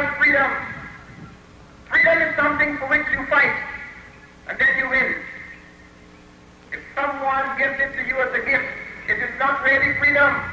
called freedom. Freedom is something for which you fight, and then you win. If someone gives it to you as a gift, it is not really freedom.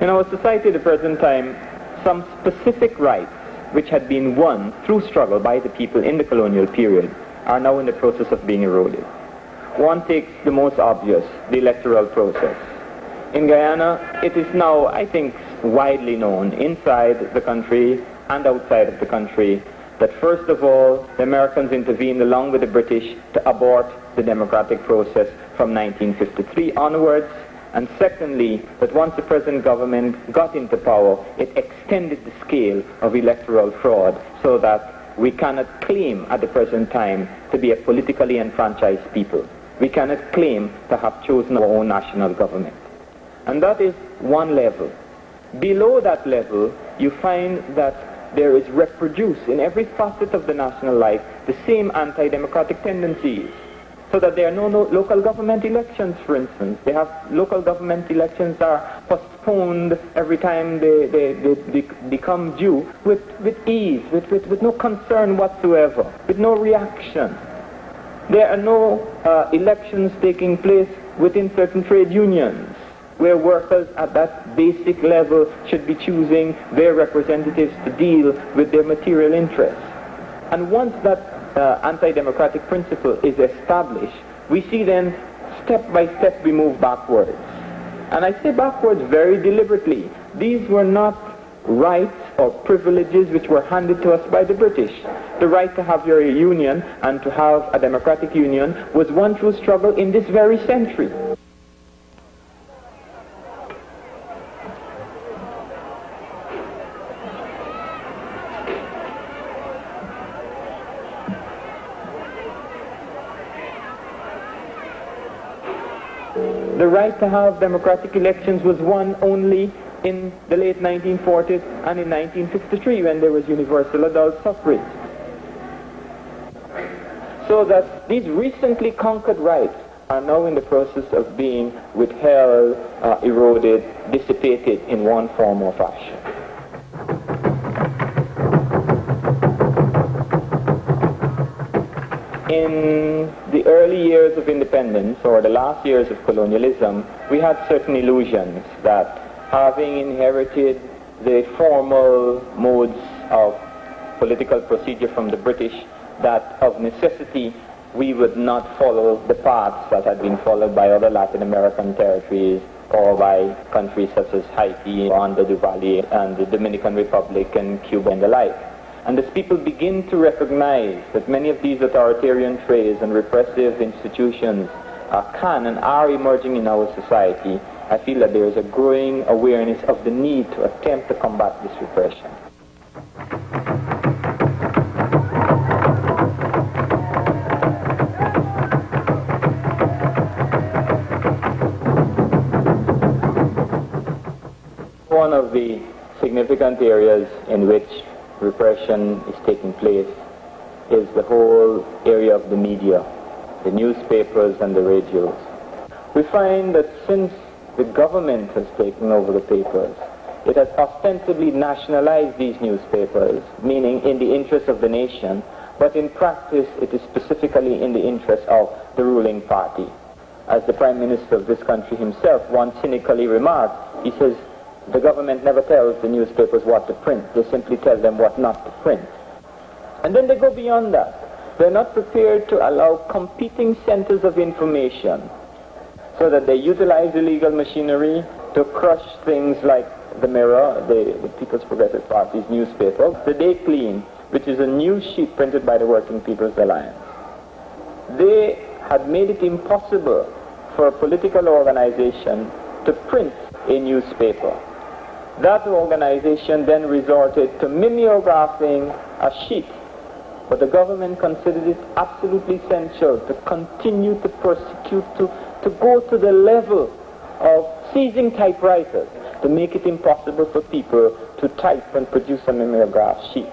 In our society at the present time, some specific rights which had been won through struggle by the people in the colonial period are now in the process of being eroded. One takes the most obvious, the electoral process. In Guyana, it is now, I think, widely known inside the country and outside of the country that first of all, the Americans intervened along with the British to abort the democratic process from 1953 onwards. And secondly, that once the present government got into power, it extended the scale of electoral fraud so that we cannot claim at the present time to be a politically enfranchised people. We cannot claim to have chosen our own national government. And that is one level. Below that level, you find that there is reproduced in every facet of the national life the same anti-democratic tendencies. So that there are no local government elections, for instance. They have local government elections are postponed every time they come due with ease, with no concern whatsoever, with no reaction. There are no elections taking place within certain trade unions, where workers at that basic level should be choosing their representatives to deal with their material interests. And once that anti-democratic principle is established, we see then step by step we move backwards. And I say backwards very deliberately. These were not rights or privileges which were handed to us by the British. The right to have your union and to have a democratic union was won through struggle in this very century. the right to have democratic elections was won only in the late 1940s and in 1953 when there was universal adult suffrage. So that these recently conquered rights are now in the process of being withheld, eroded, dissipated in one form or fashion. In the early years of independence, or the last years of colonialism, we had certain illusions that having inherited the formal modes of political procedure from the British, that of necessity we would not follow the paths that had been followed by other Latin American territories or by countries such as Haiti, Rwanda, Duvalier, and the Dominican Republic and Cuba and the like. And as people begin to recognize that many of these authoritarian traits and repressive institutions can and are emerging in our society, I feel that there is a growing awareness of the need to attempt to combat this repression. One of the significant areas in which repression is taking place is the whole area of the media, the newspapers and the radios. We find that since the government has taken over the papers, it has ostensibly nationalized these newspapers, meaning in the interest of the nation, but in practice it is specifically in the interest of the ruling party. As the Prime Minister of this country himself once cynically remarked, he says, the government never tells the newspapers what to print, they simply tell them what not to print. And then they go beyond that. They're not prepared to allow competing centers of information, so that they utilize illegal machinery to crush things like the Mirror, the People's Progressive Party's newspaper, the Day Clean, which is a news sheet printed by the Working People's Alliance. They had made it impossible for a political organization to print a newspaper. That organization then resorted to mimeographing a sheet, but the government considered it absolutely essential to continue to persecute, to go to the level of seizing typewriters, to make it impossible for people to type and produce a mimeograph sheet.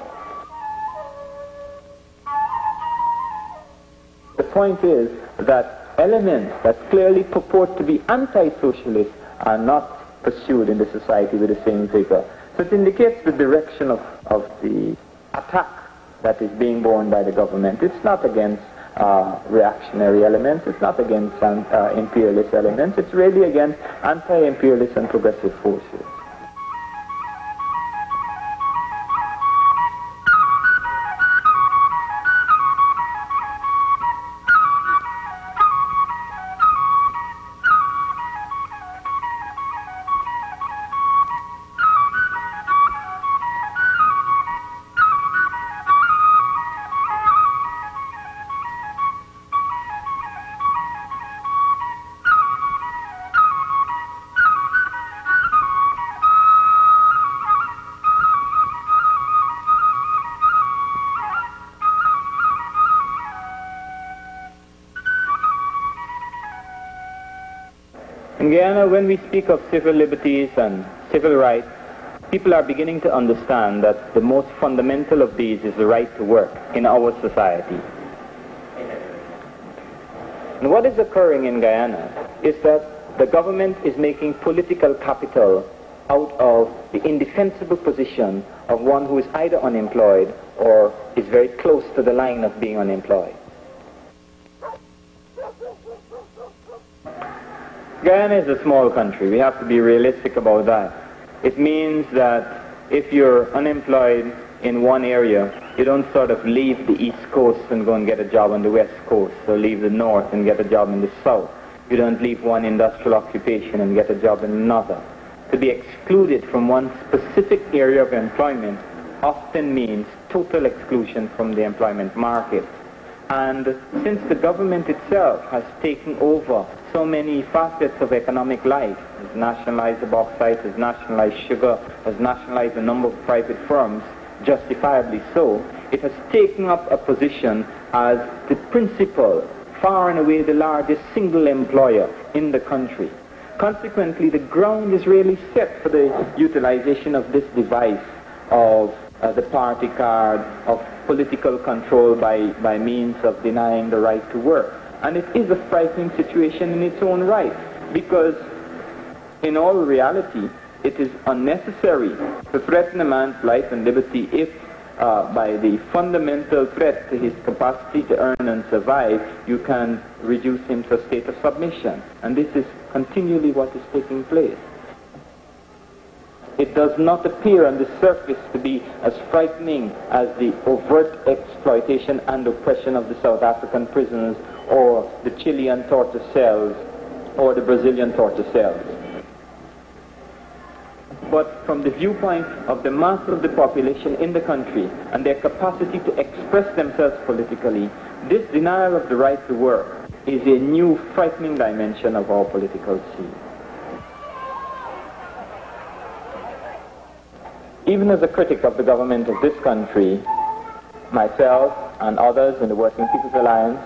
The point is that elements that clearly purport to be anti-socialist are not pursued in the society with the same vigor. So it indicates the direction of the attack that is being borne by the government. It's not against reactionary elements, it's not against imperialist elements, it's really against anti-imperialist and progressive forces. In Guyana, when we speak of civil liberties and civil rights, people are beginning to understand that the most fundamental of these is the right to work in our society. And what is occurring in Guyana is that the government is making political capital out of the indefensible position of one who is either unemployed or is very close to the line of being unemployed. Guyana is a small country. We have to be realistic about that. It means that if you're unemployed in one area, you don't sort of leave the East Coast and go and get a job on the West Coast, or leave the North and get a job in the South. You don't leave one industrial occupation and get a job in another. To be excluded from one specific area of employment often means total exclusion from the employment market. And since the government itself has taken over so many facets of economic life, has nationalized the bauxite, has nationalized sugar, has nationalized a number of private firms, justifiably so, it has taken up a position as the principal, far and away the largest single employer in the country. Consequently, the ground is really set for the utilization of this device of the party card, of political control by means of denying the right to work. And it is a frightening situation in its own right, because in all reality, it is unnecessary to threaten a man's life and liberty if by the fundamental threat to his capacity to earn and survive, you can reduce him to a state of submission. And this is continually what is taking place. It does not appear on the surface to be as frightening as the overt exploitation and oppression of the South African prisons, or the Chilean torture cells, or the Brazilian torture cells. But from the viewpoint of the mass of the population in the country and their capacity to express themselves politically, this denial of the right to work is a new frightening dimension of our political scene. Even as a critic of the government of this country, myself and others in the Working People's Alliance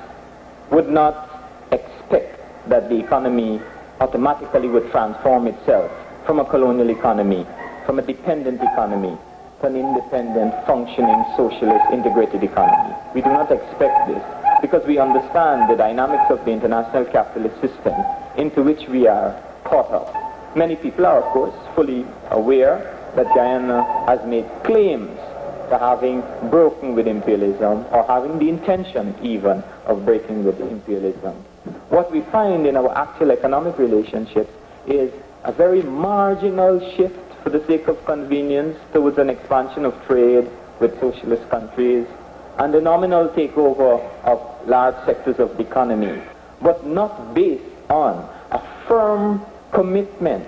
would not expect that the economy automatically would transform itself from a colonial economy, from a dependent economy, to an independent, functioning, socialist, integrated economy. We do not expect this because we understand the dynamics of the international capitalist system into which we are caught up. Many people are, of course, fully aware that Guyana has made claims to having broken with imperialism, or having the intention even of breaking with imperialism. What we find in our actual economic relationships is a very marginal shift for the sake of convenience towards an expansion of trade with socialist countries and a nominal takeover of large sectors of the economy, but not based on a firm commitment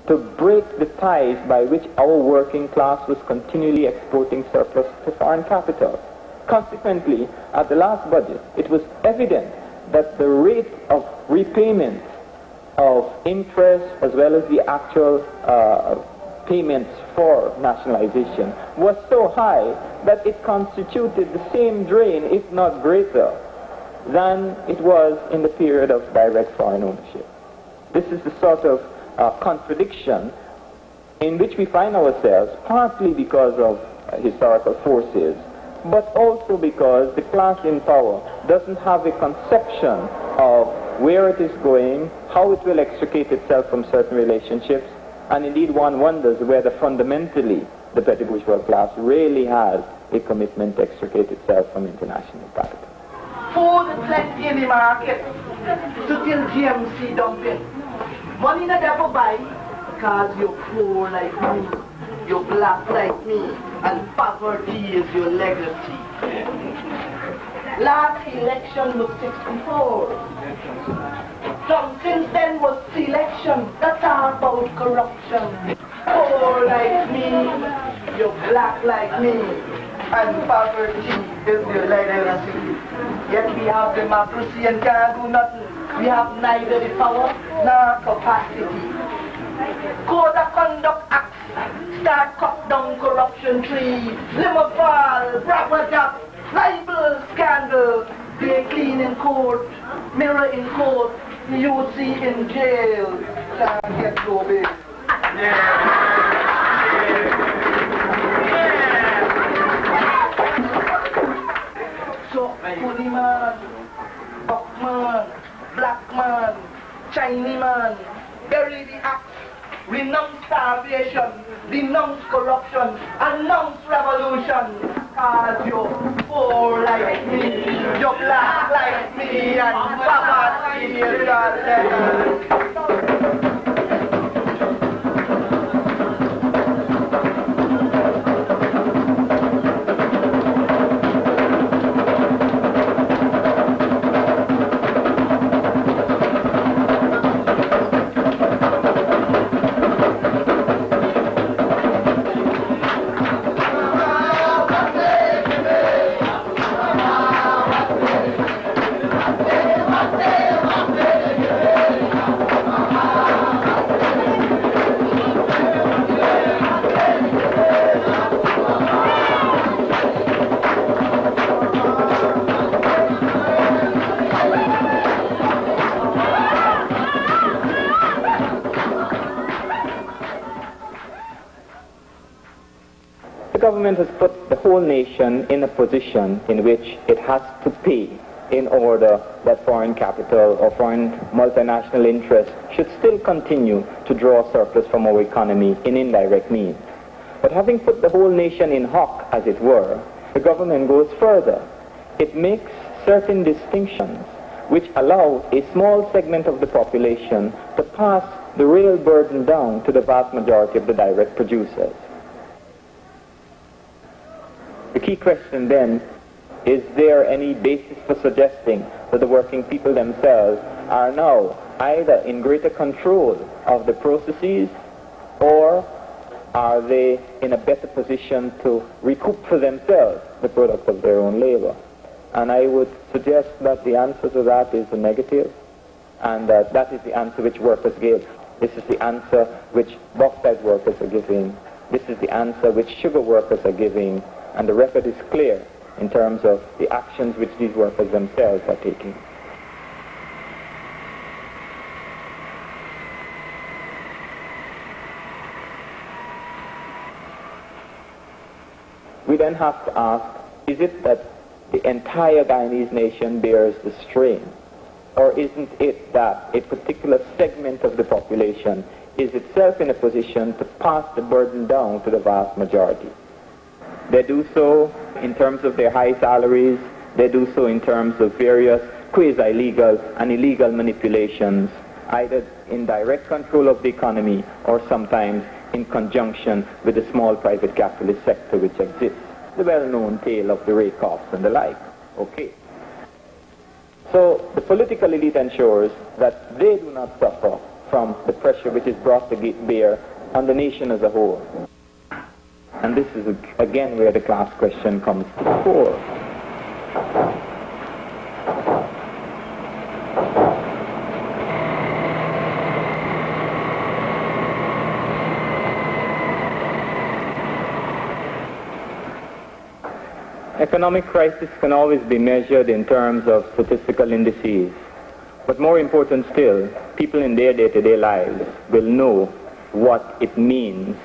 to break the ties by which our working class was continually exporting surplus to foreign capital. Consequently, at the last budget, it was evident that the rate of repayment of interest as well as the actual payments for nationalization was so high that it constituted the same drain, if not greater, than it was in the period of direct foreign ownership. This is the sort of contradiction in which we find ourselves, partly because of historical forces, but also because the class in power doesn't have a conception of where it is going, how it will extricate itself from certain relationships, and indeed one wonders whether fundamentally the petty bourgeois class really has a commitment to extricate itself from international capital. Food is plenty in the market to till GMC dumping. Money not ever buy because you're poor like me, you're black like me, and poverty is your legacy. Last election was 64. Some since then was selection. That's all about corruption. Poor like me, you're black like me, and poverty is your legacy. Yet we have democracy and can't do nothing. We have neither the power nor capacity. Code of Conduct Acts start cut down corruption trees. Limofal, Brabajap, libel, scandal. They clean in court, mirror in court, you see in jail. Can't get no bail. So, Kuni man, Buckman, black man, Chinese man, bury the act, renounce starvation, denounce corruption, announce revolution. Cause you're poor like me, you're black like me, and poverty is your legacy. government has put the whole nation in a position in which it has to pay in order that foreign capital or foreign multinational interests should still continue to draw surplus from our economy in indirect means. But having put the whole nation in hock, as it were, the government goes further. It makes certain distinctions which allow a small segment of the population to pass the real burden down to the vast majority of the direct producers. The key question then, is there any basis for suggesting that the working people themselves are now either in greater control of the processes, or are they in a better position to recoup for themselves the product of their own labor? And I would suggest that the answer to that is a negative, and that is the answer which workers give. This is the answer which bauxite workers are giving. This is the answer which sugar workers are giving, and the record is clear in terms of the actions which these workers themselves are taking. We then have to ask, is it that the entire Guyanese nation bears the strain? Or isn't it that a particular segment of the population is itself in a position to pass the burden down to the vast majority? They do so in terms of their high salaries. They do so in terms of various quasi-legal and illegal manipulations, either in direct control of the economy or sometimes in conjunction with the small private capitalist sector which exists. The well-known tale of the rake-offs and the like. Okay. So the political elite ensures that they do not suffer from the pressure which is brought to bear on the nation as a whole. And this is again where the class question comes to the fore. Economic crisis can always be measured in terms of statistical indices. But more important still, people in their day-to-day lives will know what it means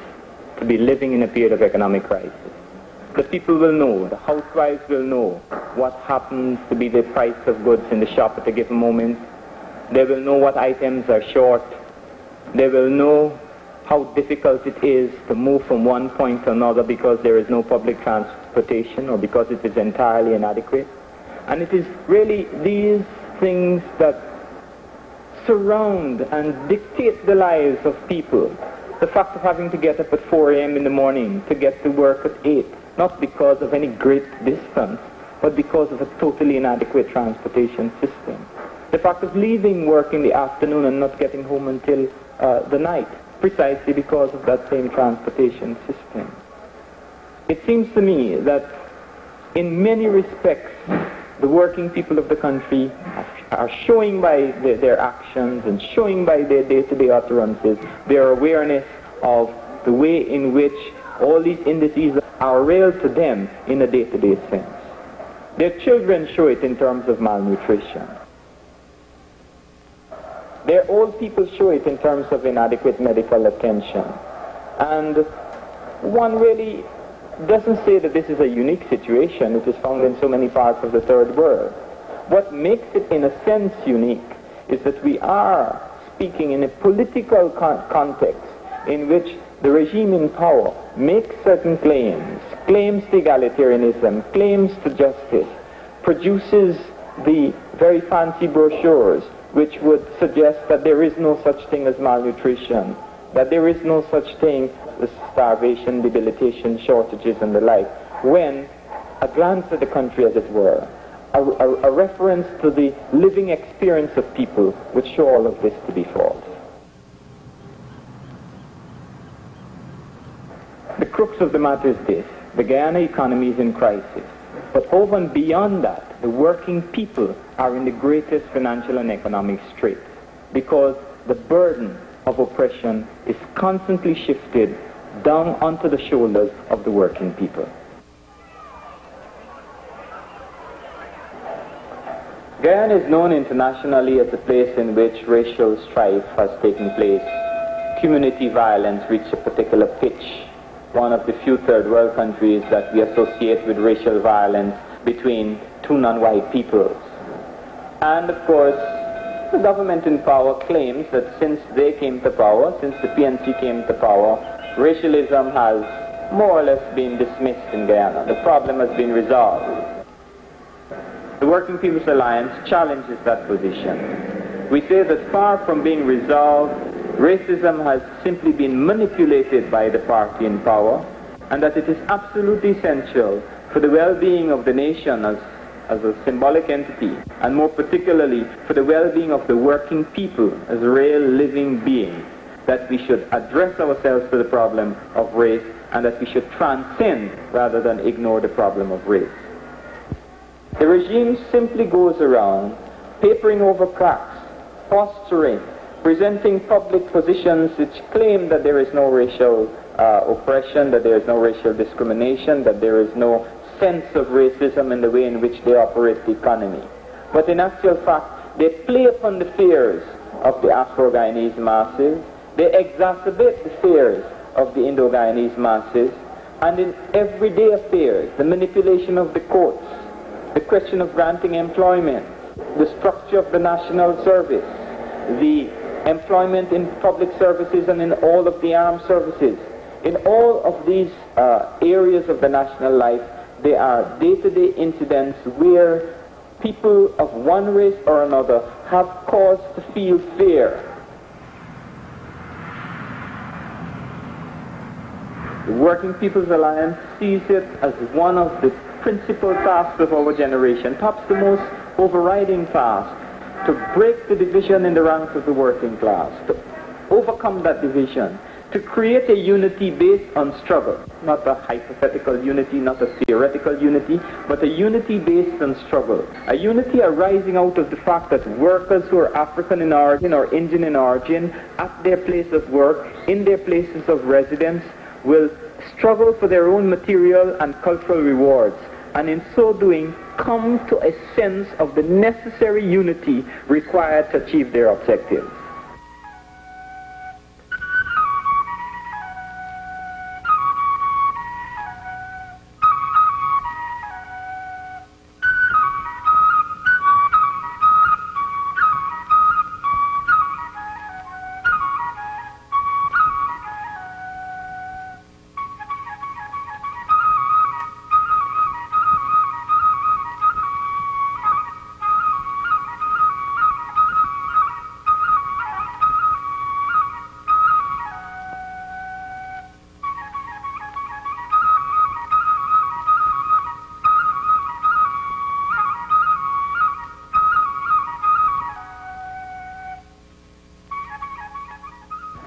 to be living in a period of economic crisis. The people will know, the housewives will know what happens to be the price of goods in the shop at a given moment. They will know what items are short. They will know how difficult it is to move from one point to another because there is no public transportation or because it is entirely inadequate. And it is really these things that surround and dictate the lives of people. The fact of having to get up at 4 a.m. in the morning to get to work at 8, not because of any great distance, but because of a totally inadequate transportation system. The fact of leaving work in the afternoon and not getting home until the night, precisely because of that same transportation system. It seems to me that in many respects, the working people of the country are showing by their actions and showing by their day-to-day utterances their awareness of the way in which all these indices are real to them in a day-to-day sense. Their children show it in terms of malnutrition. Their old people show it in terms of inadequate medical attention. And one really doesn't say that this is a unique situation. It is found in so many parts of the third world. What makes it in a sense unique is that we are speaking in a political context in which the regime in power makes certain claims to egalitarianism, claims to justice, produces the very fancy brochures which would suggest that there is no such thing as malnutrition, that there is no such thing as starvation, debilitation, shortages, and the like, when a glance at the country, as it were, a reference to the living experience of people would show all of this to be false. The crux of the matter is this: the Guyana economy is in crisis. But over and beyond that, the working people are in the greatest financial and economic straits because the burden of oppression is constantly shifted down onto the shoulders of the working people. Guyana is known internationally as a place in which racial strife has taken place. Community violence reached a particular pitch one of the few third world countries that we associate with racial violence between two non-white peoples. And of course, the government in power claims that since they came to power, since the PNC came to power, racialism has more or less been dismissed in Guyana. The problem has been resolved. The Working People's Alliance challenges that position. We say that far from being resolved, racism has simply been manipulated by the party in power, and that it is absolutely essential for the well-being of the nation as a symbolic entity, and more particularly for the well-being of the working people as real living beings, that we should address ourselves to the problem of race, and that we should transcend rather than ignore the problem of race. The regime simply goes around papering over cracks, posturing, presenting public positions which claim that there is no racial oppression, that there is no racial discrimination, that there is no sense of racism in the way in which they operate the economy. But in actual fact, they play upon the fears of the Afro-Guyanese masses, they exacerbate the fears of the Indo-Guyanese masses, and in everyday affairs, the manipulation of the courts, the question of granting employment, the structure of the national service, the employment in public services and in all of the armed services. In all of these areas of the national life, there are day-to-day incidents where people of one race or another have cause to feel fear. The Working People's Alliance sees it as one of the principal tasks of our generation, perhaps the most overriding task, to break the division in the ranks of the working class, to overcome that division, to create a unity based on struggle, not a hypothetical unity, not a theoretical unity, but a unity based on struggle, a unity arising out of the fact that workers who are African in origin or Indian in origin, at their place of work, in their places of residence, will struggle for their own material and cultural rewards, and in so doing come to a sense of the necessary unity required to achieve their objectives.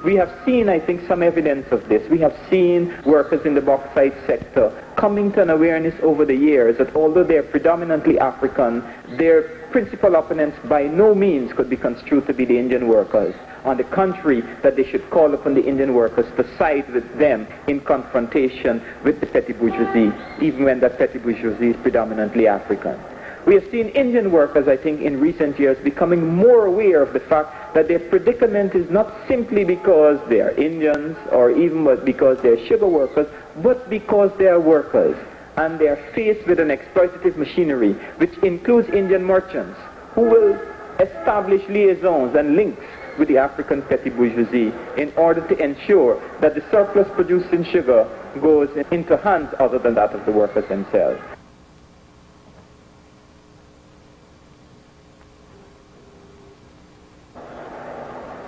We have seen, I think, some evidence of this. We have seen workers in the bauxite sector coming to an awareness over the years that although they are predominantly African, their principal opponents by no means could be construed to be the Indian workers. On the contrary, that they should call upon the Indian workers to side with them in confrontation with the petty bourgeoisie, even when that petty bourgeoisie is predominantly African. We have seen Indian workers, I think, in recent years becoming more aware of the fact that their predicament is not simply because they are Indians or even because they are sugar workers, but because they are workers. And they are faced with an exploitative machinery, which includes Indian merchants, who will establish liaisons and links with the African petty bourgeoisie in order to ensure that the surplus produced in sugar goes into hands other than that of the workers themselves.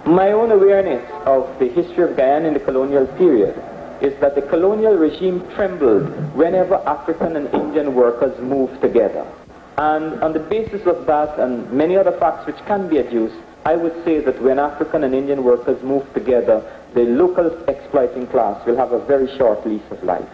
My own awareness of the history of Guyana in the colonial period is that the colonial regime trembled whenever African and Indian workers moved together. And on the basis of that and many other facts which can be adduced, I would say that when African and Indian workers move together, the local exploiting class will have a very short lease of life.